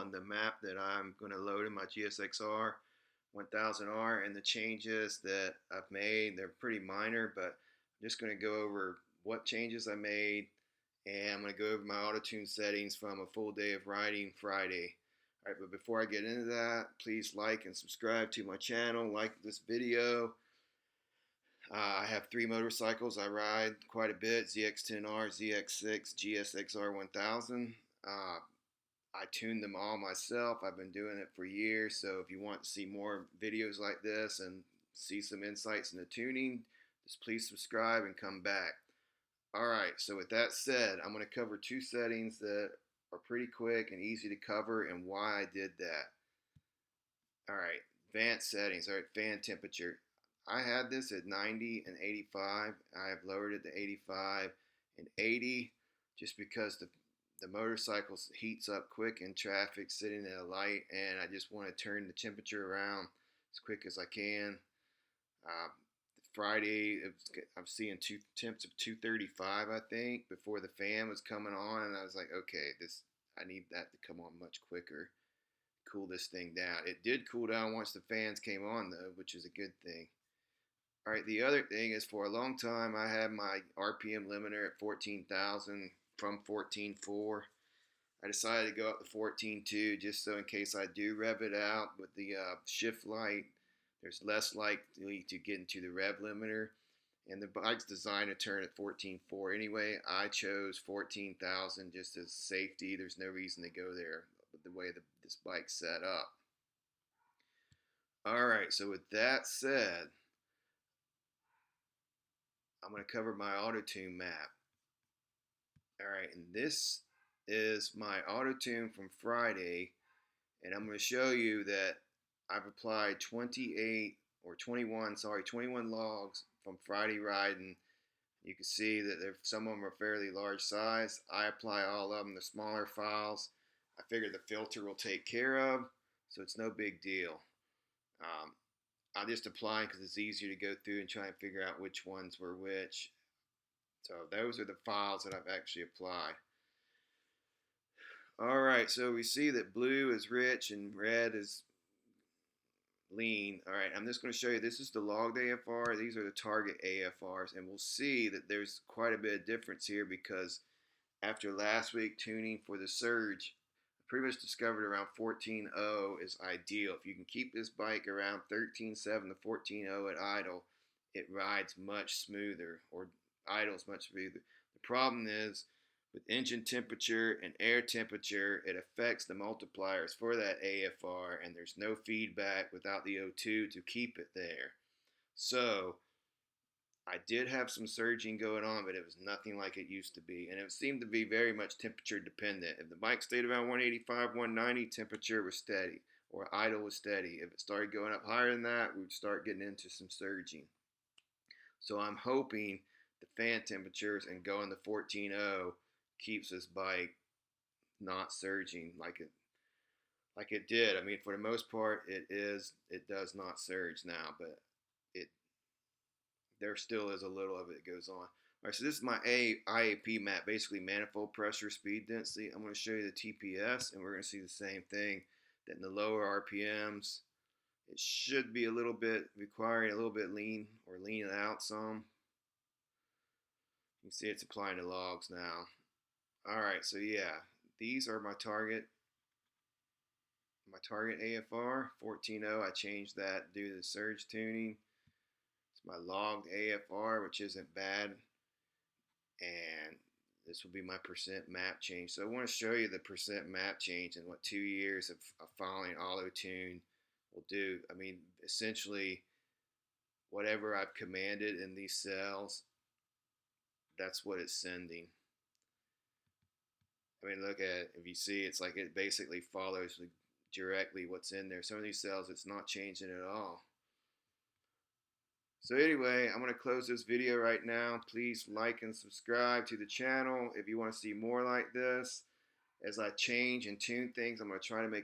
on the map that I'm going to load in my Gsxr1000R, and the changes that I've made. They're pretty minor, but I'm just going to go over what changes I made, and I'm going to go over my auto-tune settings from a full day of riding Friday. Alright, but before I get into that, please like and subscribe to my channel, like this video. I have 3 motorcycles I ride quite a bit: ZX10R, ZX6, Gsxr1000. I tune them all myself. I've been doing it for years, so if you want to see more videos like this and see some insights into tuning, just please subscribe and come back. Alright, so with that said, I'm going to cover 2 settings that are pretty quick and easy to cover and why I did that. Alright, advanced settings. Alright, fan temperature. I had this at 90 and 85. I have lowered it to 85 and 80 just because the motorcycle heats up quick in traffic sitting at a light, and I just want to turn the temperature around as quick as I can. Friday, I'm seeing temps of 235, I think, before the fan was coming on, and I was like, okay, I need that to come on much quicker, cool this thing down. It did cool down once the fans came on, though, which is a good thing. All right, the other thing is, for a long time, I had my RPM limiter at 14,000 from 14.4. I decided to go up to 14.2 just so in case I do rev it out with the shift light, there's less likely to get into the rev limiter. And the bike's designed to turn at 14.4 anyway. I chose 14,000 just as safety. There's no reason to go there with the way this bike's set up. Alright, so with that said, I'm going to cover my auto-tune map. Alright, and this is my auto-tune from Friday, and I'm going to show you that I've applied 21 logs from Friday riding. You can see that some of them are fairly large size. I apply all of them, the smaller files. I figure the filter will take care of, so it's no big deal. I just apply because it's easier to go through and try and figure out which ones were which. So those are the files that I've actually applied. Alright, so we see that blue is rich and red is lean. Alright, I'm just going to show you, this is the logged AFR, these are the target AFRs, and we'll see that there's quite a bit of difference here because after last week tuning for the surge, I pretty much discovered around 14.0 is ideal. If you can keep this bike around 13.7 to 14.0 at idle, it rides much smoother, or idles much smoother. The problem is, with engine temperature and air temperature, it affects the multipliers for that AFR, and there's no feedback without the O2 to keep it there. So I did have some surging going on, but it was nothing like it used to be, and it seemed to be very much temperature dependent. If the bike stayed around 185, 190, temperature was steady, or idle was steady. If it started going up higher than that, we would start getting into some surging. So I'm hoping the fan temperatures and going to 14.0 keeps this bike not surging like it did. I mean, for the most part, it does not surge now, but there still is a little of it that goes on. All right, so this is my IAP map, basically manifold pressure, speed density. I'm going to show you the TPS, and we're going to see the same thing, that in the lower RPMs, it should be a little bit requiring a little bit lean, or leaning out some. You can see it's applying to logs now. Alright, so yeah, these are my target AFR, 14.0. I changed that due to the surge tuning. It's my logged AFR, which isn't bad. And this will be my percent map change. So I want to show you the percent map change and what 2 years of following auto-tune will do. I mean, essentially, whatever I've commanded in these cells, that's what it's sending. I mean, look at it. If you see, it's like it basically follows directly what's in there. Some of these cells, it's not changing at all. So anyway, I'm going to close this video right now. Please like and subscribe to the channel if you want to see more like this. As I change and tune things, I'm going to try to make